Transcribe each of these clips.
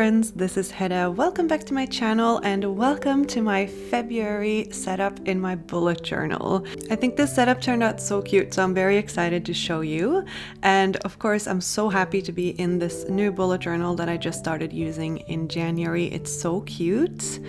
friends, this is Hedda. Welcome back to my channel and welcome to my February setup in my bullet journal. I think this setup turned out so cute, so I'm very excited to show you. And of course, I'm so happy to be in this new bullet journal that I just started using in January. It's so cute.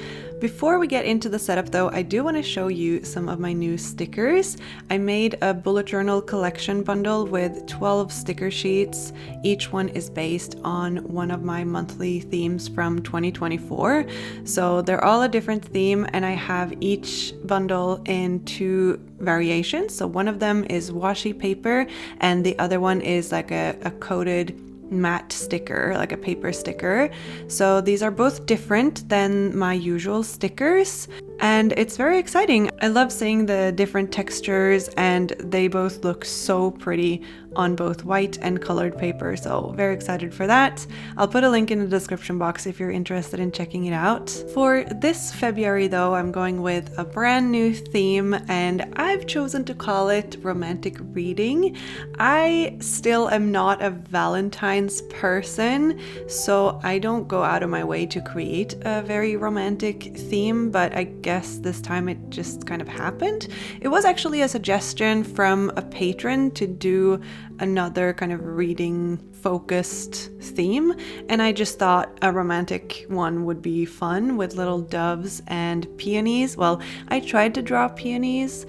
Before we get into the setup though, I do want to show you some of my new stickers. I made a bullet journal collection bundle with 12 sticker sheets. Each one is based on one of my monthly themes from 2024. So they're all a different theme and I have each bundle in two variations. So one of them is washi paper and the other one is like a coated matte sticker, like a paper sticker. So these are both different than my usual stickers and it's very exciting. I love seeing the different textures and they both look so pretty on both white and colored paper, so very excited for that. I'll put a link in the description box if you're interested in checking it out. For this February though, I'm going with a brand new theme and I've chosen to call it romantic reading. I still am not a Valentine's person, so I don't go out of my way to create a very romantic theme, but I guess this time it just kind of happened. It was actually a suggestion from a patron to do another kind of reading focused theme, and I just thought a romantic one would be fun with little doves and peonies. Well, I tried to draw peonies,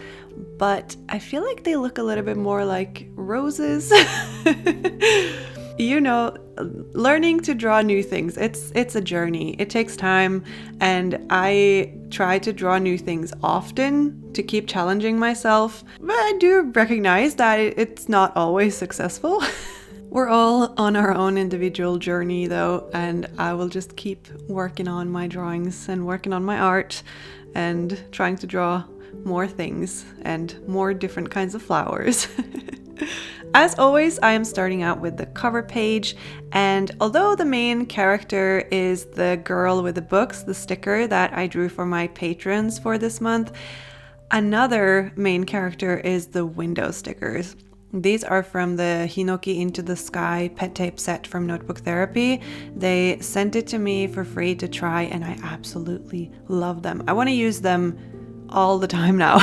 but I feel like they look a little bit more like roses. You know, learning to draw new things, it's a journey. It takes time, and I try to draw new things often to keep challenging myself, but I do recognize that it's not always successful. We're all on our own individual journey though, and I will just keep working on my drawings and working on my art and trying to draw more things and more different kinds of flowers. As always, I am starting out with the cover page, and although the main character is the girl with the books, the sticker that I drew for my patrons for this month, another main character is the window stickers. These are from the Hinoki Into the Sky pet tape set from Notebook Therapy. They sent it to me for free to try and I absolutely love them. I want to use them all the time now.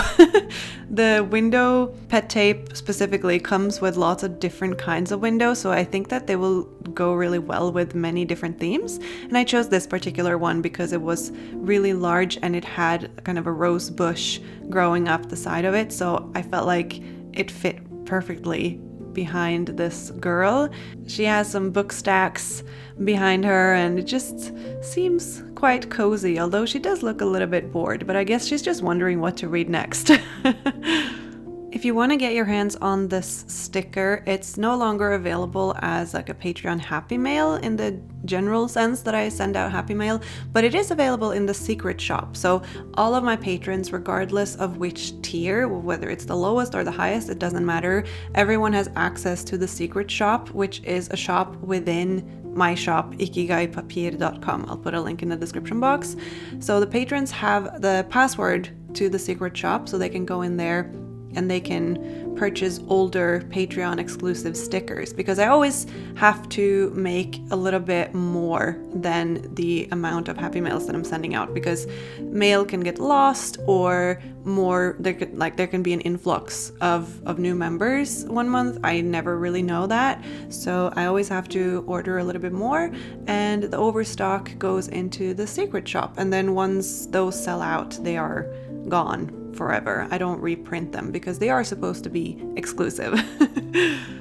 The window pet tape specifically comes with lots of different kinds of windows, so I think that they will go really well with many different themes. And I chose this particular one because it was really large and it had kind of a rose bush growing up the side of it, so I felt like it fit perfectly behind this girl. She has some book stacks behind her and it just seems quite cozy, although she does look a little bit bored, but I guess she's just wondering what to read next. If you want to get your hands on this sticker, it's no longer available as like a Patreon Happy Mail in the general sense that I send out Happy Mail, but it is available in the secret shop. So all of my patrons, regardless of which tier, whether it's the lowest or the highest, it doesn't matter. Everyone has access to the secret shop, which is a shop within my shop, ikigaipapir.com. I'll put a link in the description box. So the patrons have the password to the secret shop, so they can go in there and they can purchase older Patreon exclusive stickers, because I always have to make a little bit more than the amount of Happy Mails that I'm sending out, because mail can get lost or more, there can be an influx of new members one month. I never really know that, so I always have to order a little bit more, and the overstock goes into the secret shop, and then once those sell out, they are gone forever. I don't reprint them because they are supposed to be exclusive.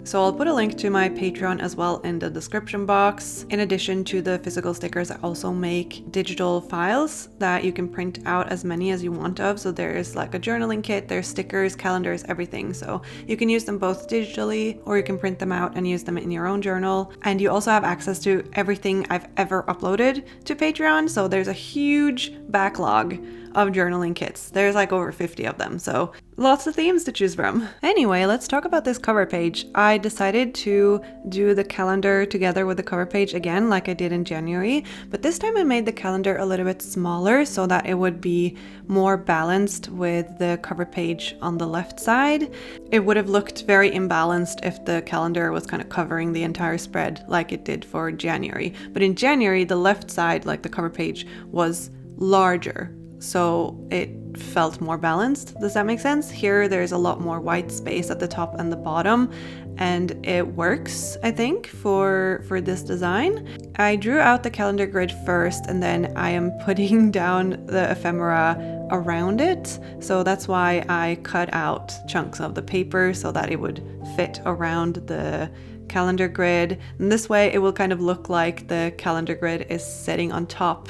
So I'll put a link to my Patreon as well in the description box. In addition to the physical stickers, I also make digital files that you can print out as many as you want of. So there's like a journaling kit, there's stickers, calendars, everything. So you can use them both digitally or you can print them out and use them in your own journal. And you also have access to everything I've ever uploaded to Patreon. So there's a huge backlog of journaling kits. There's like over 50 of them. So lots of themes to choose from. Anyway, let's talk about this cover page. I decided to do the calendar together with the cover page again, like I did in January, but this time I made the calendar a little bit smaller so that it would be more balanced with the cover page on the left side. It would have looked very imbalanced if the calendar was kind of covering the entire spread like it did for January. But in January, the left side, like the cover page, was larger, so it felt more balanced. Does that make sense? Here there's a lot more white space at the top and the bottom, and it works, I think, for this design. I drew out the calendar grid first, and then I am putting down the ephemera around it. So that's why I cut out chunks of the paper so that it would fit around the calendar grid. And this way it will kind of look like the calendar grid is sitting on top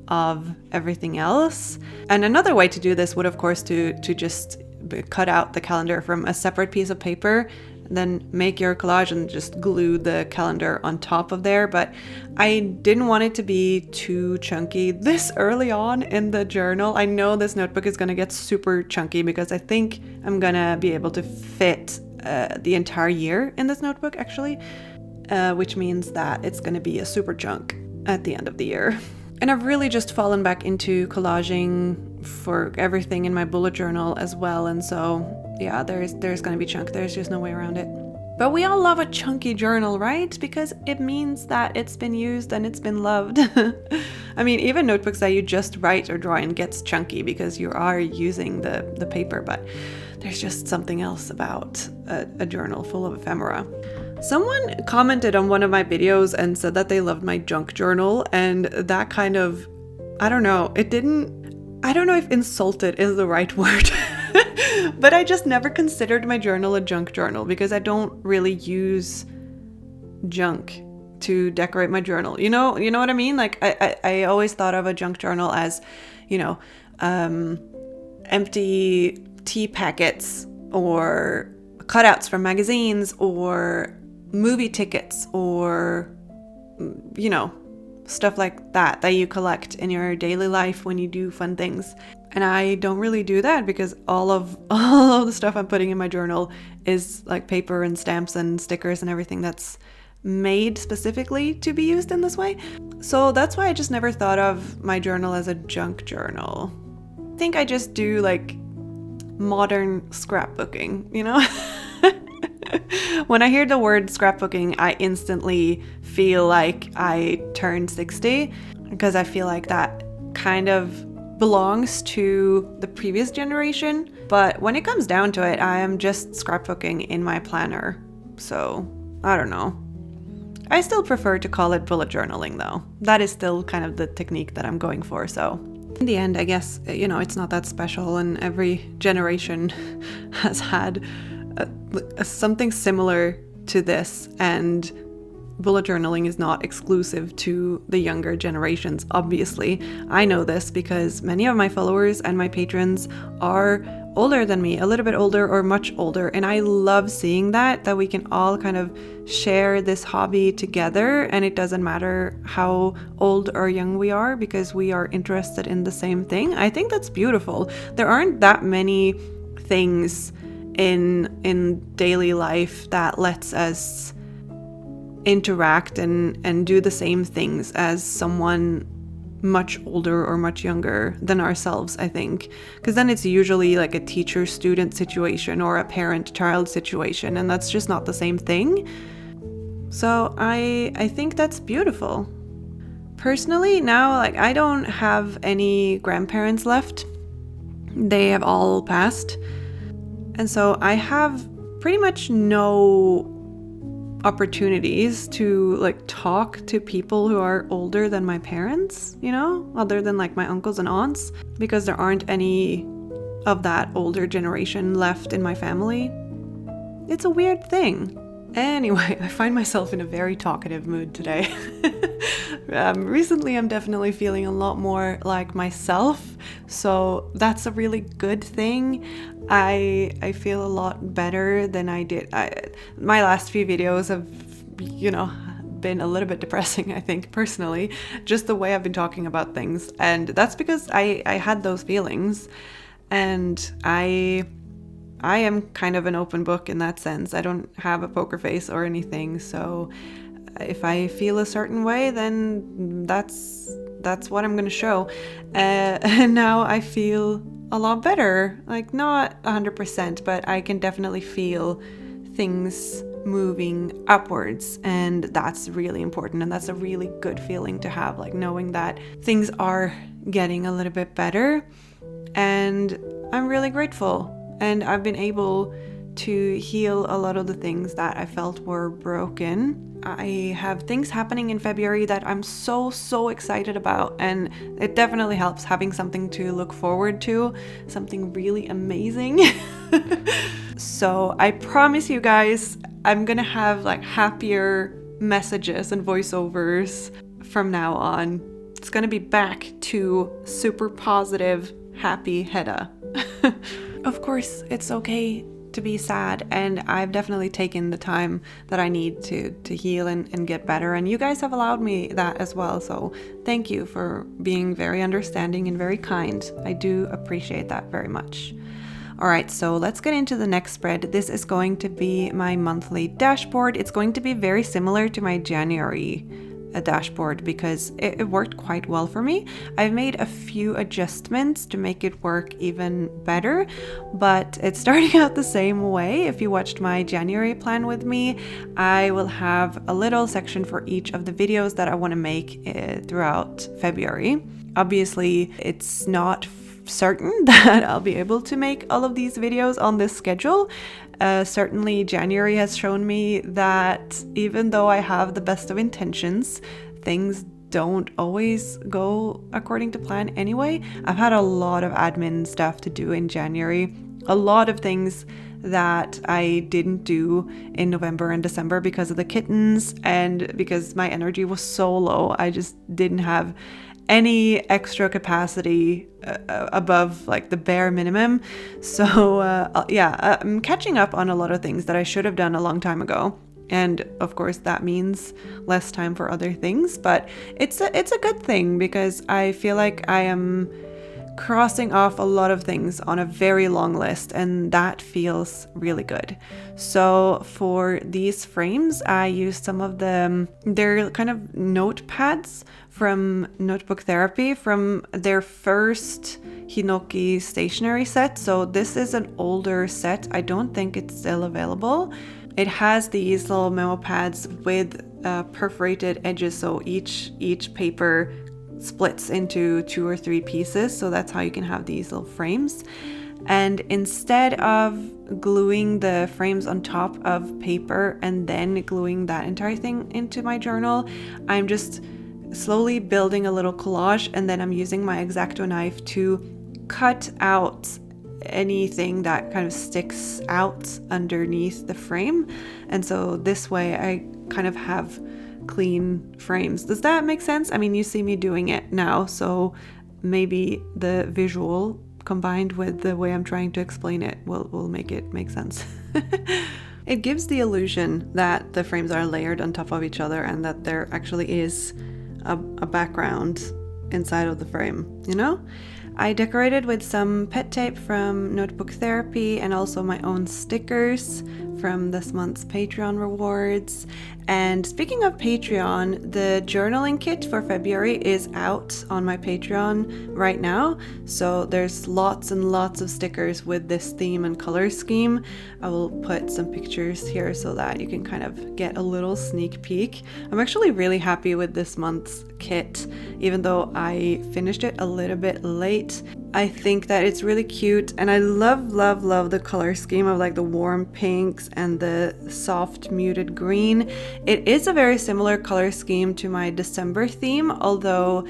of everything else. And another way to do this would, of course, to just cut out the calendar from a separate piece of paper, then make your collage and just glue the calendar on top of there. But I didn't want it to be too chunky this early on in the journal. I know this notebook is going to get super chunky because I think I'm going to be able to fit the entire year in this notebook, actually, which means that it's going to be a super chunk at the end of the year. And I've really just fallen back into collaging for everything in my bullet journal as well. And so, yeah, there's going to be chunk. There's just no way around it. But we all love a chunky journal, right? Because it means that it's been used and it's been loved. I mean, even notebooks that you just write or draw in gets chunky because you are using the paper, but there's just something else about a journal full of ephemera. Someone commented on one of my videos and said that they loved my junk journal, and that kind of, I don't know if insulted is the right word, but I just never considered my journal a junk journal because I don't really use junk to decorate my journal. You know what I mean? Like I always thought of a junk journal as, empty tea packets or cutouts from magazines or movie tickets or, stuff like that you collect in your daily life when you do fun things. And I don't really do that because all of the stuff I'm putting in my journal is like paper and stamps and stickers and everything that's made specifically to be used in this way. So that's why I just never thought of my journal as a junk journal. I think I just do like modern scrapbooking, When I hear the word scrapbooking, I instantly feel like I turned 60 because I feel like that kind of belongs to the previous generation. But when it comes down to it, I am just scrapbooking in my planner. So I don't know. I still prefer to call it bullet journaling though. That is still kind of the technique that I'm going for. So in the end, I guess, it's not that special, and every generation has had something similar to this, and bullet journaling is not exclusive to the younger generations, obviously. I know this because many of my followers and my patrons are older than me, a little bit older or much older, and I love seeing that we can all kind of share this hobby together, and it doesn't matter how old or young we are because we are interested in the same thing. I think that's beautiful. There aren't that many things in daily life that lets us interact and do the same things as someone much older or much younger than ourselves, I think, because then it's usually like a teacher-student situation or a parent-child situation, and that's just not the same thing. So I think that's beautiful. Personally, now, I don't have any grandparents left. They have all passed. And so I have pretty much no opportunities to talk to people who are older than my parents, other than my uncles and aunts, because there aren't any of that older generation left in my family. It's a weird thing. Anyway, I find myself in a very talkative mood today. Recently, I'm definitely feeling a lot more like myself, so that's a really good thing. I feel a lot better than I did. My last few videos have, been a little bit depressing, I think, personally, just the way I've been talking about things, and that's because I had those feelings. And I am kind of an open book in that sense. I don't have a poker face or anything, so if I feel a certain way, then that's what I'm gonna show. And now I feel a lot better, like not 100%, but I can definitely feel things moving upwards, and that's really important, and that's a really good feeling to have, like knowing that things are getting a little bit better. And I'm really grateful, and I've been able to heal a lot of the things that I felt were broken. I have things happening in February that I'm so excited about, and it definitely helps having something to look forward to, something really amazing. So I promise you guys, I'm gonna have like happier messages and voiceovers from now on. It's gonna be back to super positive, happy Hedda. Of course, it's okay to be sad, and I've definitely taken the time that I need to heal and get better, and you guys have allowed me that as well, so thank you for being very understanding and very kind. I do appreciate that very much. Alright, so let's get into the next spread. This is going to be my monthly dashboard. It's going to be very similar to my January dashboard because it worked quite well for me. I've made a few adjustments to make it work even better, but it's starting out the same way. If you watched my January plan with me, I will have a little section for each of the videos that I want to make throughout February. Obviously, it's not certain that I'll be able to make all of these videos on this schedule. Certainly January has shown me that even though I have the best of intentions, things don't always go according to plan anyway. I've had a lot of admin stuff to do in January, a lot of things that I didn't do in November and December because of the kittens and because my energy was so low. I just didn't have any extra capacity above like the bare minimum. So I'm catching up on a lot of things that I should have done a long time ago. And of course that means less time for other things, but it's a good thing because I feel like I am crossing off a lot of things on a very long list, and that feels really good. So for these frames, I used some of they're kind of notepads from Notebook Therapy from their first Hinoki stationery set. So this is an older set. I don't think it's still available. It has these little memo pads with perforated edges, so each paper splits into 2 or 3 pieces, so that's how you can have these little frames. And instead of gluing the frames on top of paper and then gluing that entire thing into my journal, I'm just slowly building a little collage, and then I'm using my X-Acto knife to cut out anything that kind of sticks out underneath the frame. And so this way I kind of have clean frames. Does that make sense? I mean, you see me doing it now, so maybe the visual combined with the way I'm trying to explain it will make it make sense. It gives the illusion that the frames are layered on top of each other and that there actually is a background inside of the frame, you know? I decorated with some pet tape from Notebook Therapy and also my own stickers from this month's Patreon rewards. And speaking of Patreon, the journaling kit for February is out on my Patreon right now. So there's lots and lots of stickers with this theme and color scheme. I will put some pictures here so that you can kind of get a little sneak peek. I'm actually really happy with this month's kit, even though I finished it a little bit late. I think that it's really cute, and I love the color scheme of like the warm pinks and the soft muted green. It is a very similar color scheme to my December theme, although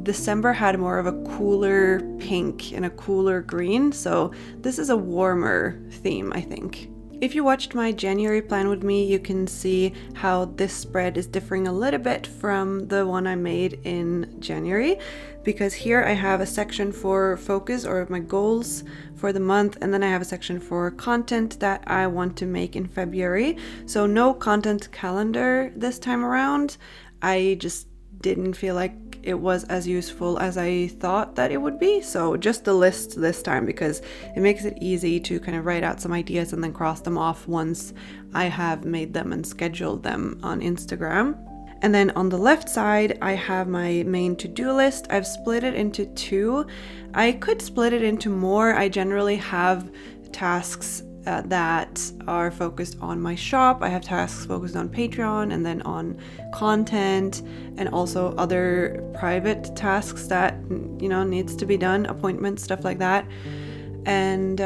December had more of a cooler pink and a cooler green, so this is a warmer theme, I think. If you watched my January plan with me, you can see how this spread is differing a little bit from the one I made in January, because here I have a section for focus or my goals for the month, and then I have a section for content that I want to make in February. So no content calendar this time around. I just didn't feel like it was as useful as I thought that it would be. So just the list this time, because it makes it easy to kind of write out some ideas and then cross them off once I have made them and scheduled them on Instagram. And then on the left side, I have my main to-do list. I've split it into two. I could split it into more. I generally have tasks that are focused on my shop. I have tasks focused on Patreon and then on content, and also other private tasks that, needs to be done, appointments, stuff like that. And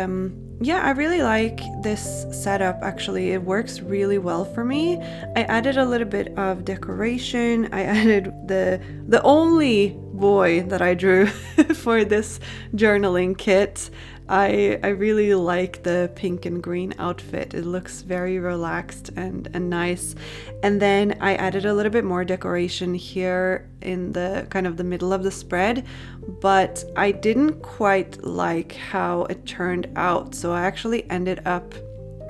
yeah, I really like this setup actually. It works really well for me. I added a little bit of decoration. I added the only boy that I drew for this journaling kit. I really like the pink and green outfit. It looks very relaxed and nice. And then I added a little bit more decoration here in the kind of the middle of the spread, but I didn't quite like how it turned out. So I actually ended up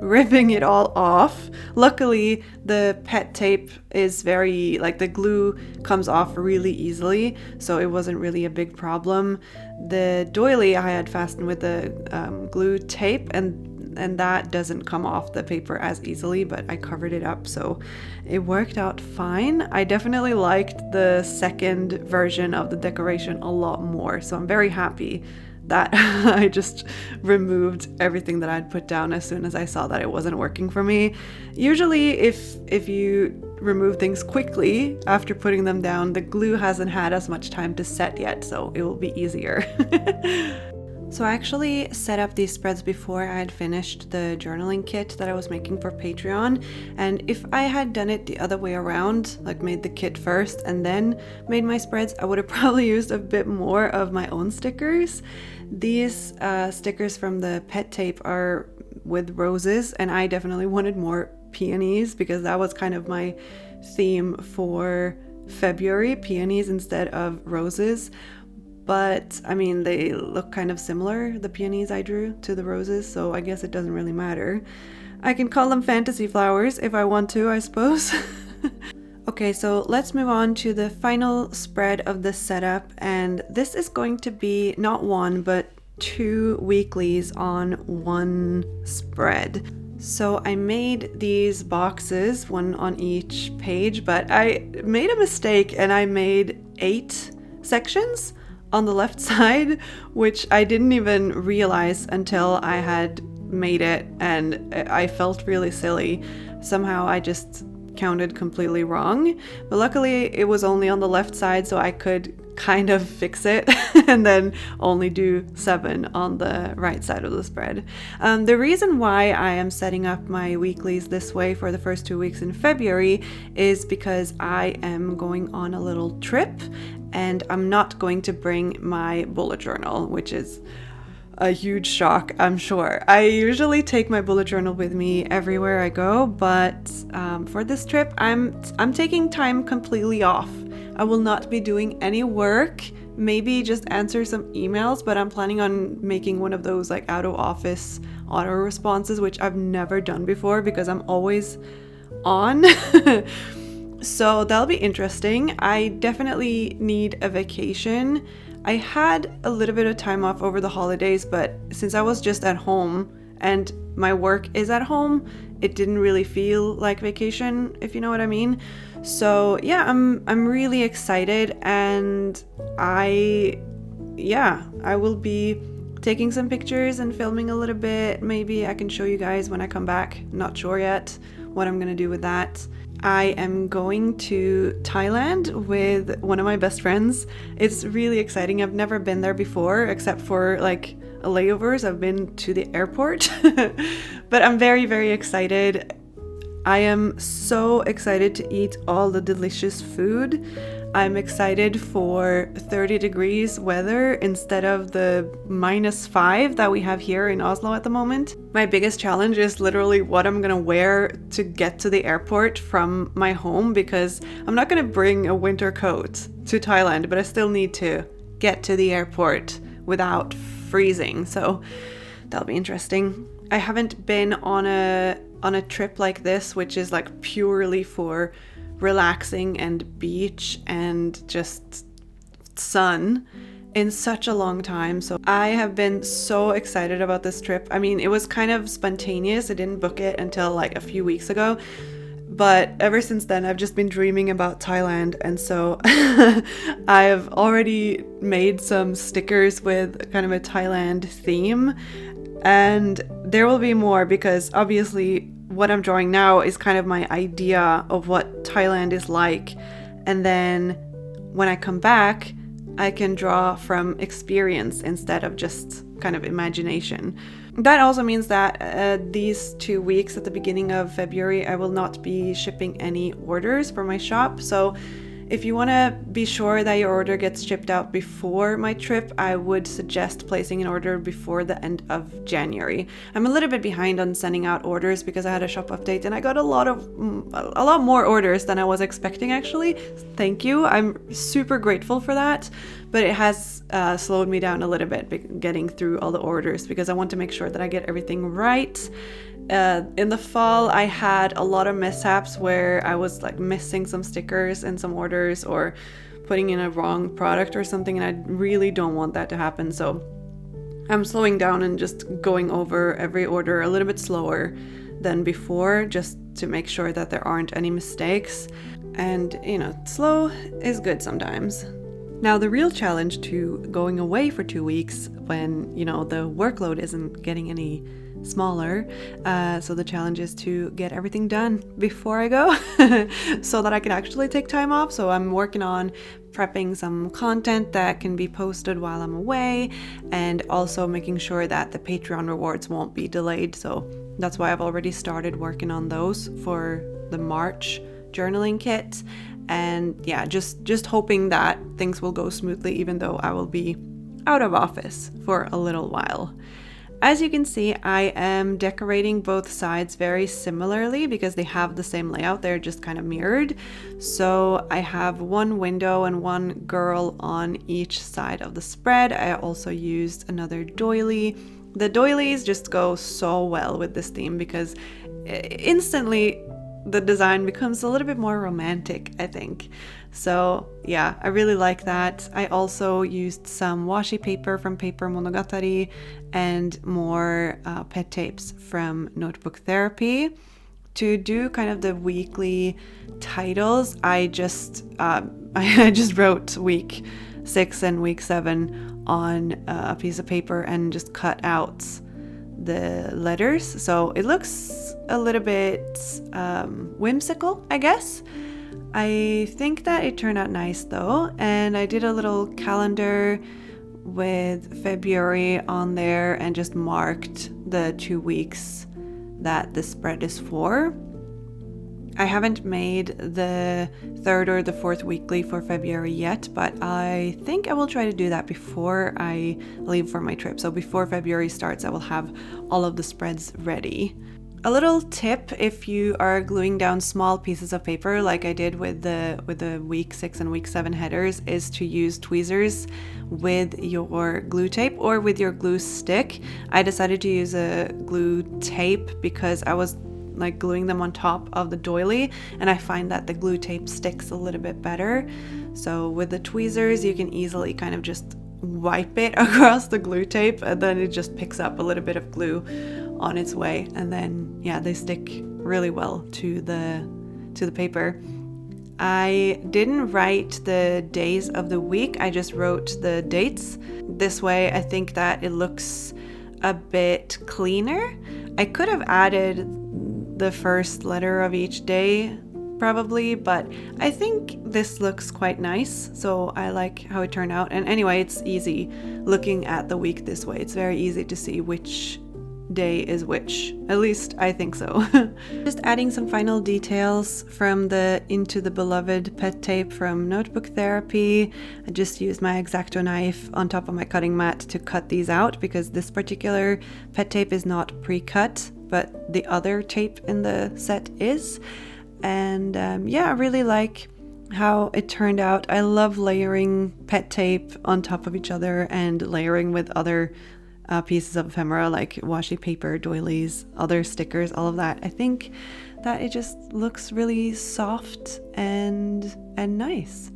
ripping it all off. Luckily, the pet tape is very, the glue comes off really easily, so it wasn't really a big problem. The doily I had fastened with the glue tape, and that doesn't come off the paper as easily, but I covered it up, so it worked out fine. I definitely liked the second version of the decoration a lot more, so I'm very happy that I just removed everything that I'd put down as soon as I saw that it wasn't working for me. Usually if you remove things quickly after putting them down, the glue hasn't had as much time to set yet, so it will be easier. So I actually set up these spreads before I had finished the journaling kit that I was making for Patreon. And if I had done it the other way around, made the kit first and then made my spreads, I would have probably used a bit more of my own stickers. These stickers from the pet tape are with roses, and I definitely wanted more peonies because that was kind of my theme for February, peonies instead of roses. But I mean, they look kind of similar, the peonies I drew, to the roses, so I guess it doesn't really matter. I can call them fantasy flowers if I want to, I suppose. Okay, so let's move on to the final spread of this setup, and this is going to be not one, but 2 weeklies on one spread. So I made these boxes, one on each page, but I made a mistake and I made 8 sections on the left side, which I didn't even realize until I had made it, and I felt really silly. Somehow I just counted completely wrong, but luckily it was only on the left side, so I could kind of fix it and then only do 7 on the right side of the spread. The reason why I am setting up my weeklies this way for the first 2 weeks in February is because I am going on a little trip, and I'm not going to bring my bullet journal, which is a huge shock, I'm sure. I usually take my bullet journal with me everywhere I go, but for this trip, I'm taking time completely off. I will not be doing any work, maybe just answer some emails, but I'm planning on making one of those out of office auto responses, which I've never done before because I'm always on. So that'll be interesting. I definitely need a vacation. I had a little bit of time off over the holidays, but since I was just at home and my work is at home, it didn't really feel like vacation, if you know what I mean. So yeah, I'm really excited, and I will be taking some pictures and filming a little bit. Maybe I can show you guys when I come back. Not sure yet what I'm gonna do with that. I am going to Thailand with one of my best friends. It's really exciting. I've never been there before, except for layovers. I've been to the airport, but I'm very, very excited. I am so excited to eat all the delicious food. I'm excited for 30 degrees weather instead of the -5 that we have here in Oslo at the moment. My biggest challenge is literally what I'm gonna wear to get to the airport from my home, because I'm not gonna bring a winter coat to Thailand, but I still need to get to the airport without freezing. So that'll be interesting. I haven't been on a trip like this, which is purely for relaxing and beach and just sun in such a long time. So I have been so excited about this trip. I mean, it was kind of spontaneous. I didn't book it until like a few weeks ago. But ever since then, I've just been dreaming about Thailand. And so I've already made some stickers with kind of a Thailand theme. And there will be more because obviously what I'm drawing now is kind of my idea of what Thailand is like. And then when I come back, I can draw from experience instead of just kind of imagination. That also means that these 2 weeks at the beginning of February, I will not be shipping any orders for my shop. So if you want to be sure that your order gets shipped out before my trip, I would suggest placing an order before the end of January. I'm a little bit behind on sending out orders because I had a shop update and I got a lot more orders than I was expecting actually. Thank you. I'm super grateful for that. But it has slowed me down a little bit getting through all the orders because I want to make sure that I get everything right. In the fall, I had a lot of mishaps where I was like missing some stickers in some orders or putting in a wrong product or something, and I really don't want that to happen. So I'm slowing down and just going over every order a little bit slower than before, just to make sure that there aren't any mistakes. And, you know, slow is good sometimes. Now, the real challenge to going away for 2 weeks when, you know, the workload isn't getting any smaller. So the challenge is to get everything done before I go so that I can actually take time off. So I'm working on prepping some content that can be posted while I'm away and also making sure that the Patreon rewards won't be delayed. So that's why I've already started working on those for the March journaling kit. And yeah, just hoping that things will go smoothly even though I will be out of office for a little while. As you can see, I am decorating both sides very similarly because they have the same layout, they're just kind of mirrored. So I have one window and one girl on each side of the spread. I also used another doily. The doilies just go so well with this theme because instantly the design becomes a little bit more romantic, I think. So yeah, I really like that. I also used some washi paper from Papermonogatari and more pet tapes from Notebook Therapy. To do kind of the weekly titles, I just wrote week 6 and week 7 on a piece of paper and just cut out the letters. So it looks a little bit whimsical, I guess. I think that it turned out nice though, and I did a little calendar with February on there and just marked the 2 weeks that the spread is for. I haven't made the 3rd or the 4th weekly for February yet, but I think I will try to do that before I leave for my trip. So before February starts, I will have all of the spreads ready. A little tip if you are gluing down small pieces of paper like I did with the week 6 and week 7 headers is to use tweezers with your glue tape or with your glue stick. I decided to use a glue tape because I was like gluing them on top of the doily and I find that the glue tape sticks a little bit better. So with the tweezers you can easily kind of just wipe it across the glue tape and then it just picks up a little bit of glue on its way, and then yeah, they stick really well to the paper. I didn't write the days of the week, I just wrote the dates. This way I think that it looks a bit cleaner. I could have added the first letter of each day probably, but I think this looks quite nice, so I like how it turned out. And anyway, it's easy looking at the week this way. It's very easy to see which day is which, at least I think so. Just adding some final details from the Into the Beloved pet tape from Notebook Therapy. I just used my X-Acto knife on top of my cutting mat to cut these out because this particular pet tape is not pre-cut, but the other tape in the set is. And yeah, I really like how it turned out. I love layering pet tape on top of each other and layering with other pieces of ephemera like washi paper, doilies, other stickers, all of that. I think that it just looks really soft and nice.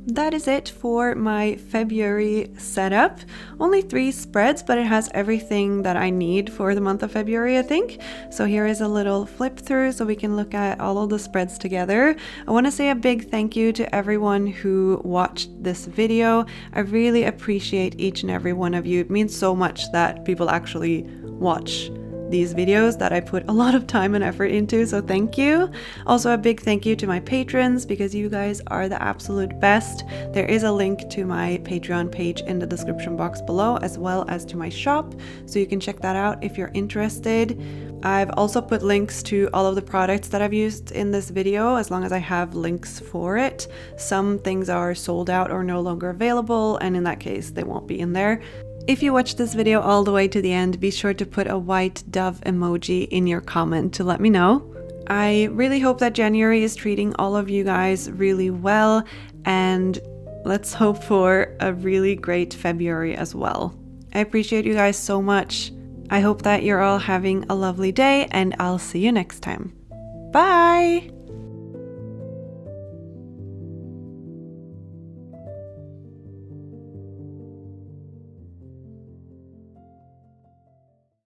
that is it for my February setup. Only 3 spreads, but it has everything that I need for the month of February, I think. So here is a little flip through so we can look at all of the spreads together. I want to say a big thank you to everyone who watched this video. I really appreciate each and every one of you. It means so much that people actually watch these videos that I put a lot of time and effort into, so thank you. Also a big thank you to my patrons, because you guys are the absolute best. There is a link to my Patreon page in the description box below, as well as to my shop, so you can check that out if you're interested. I've also put links to all of the products that I've used in this video, as long as I have links for it. Some things are sold out or no longer available, and in that case they won't be in there. If you watched this video all the way to the end, be sure to put a white dove emoji in your comment to let me know. I really hope that January is treating all of you guys really well, and let's hope for a really great February as well. I appreciate you guys so much. I hope that you're all having a lovely day, and I'll see you next time. Bye!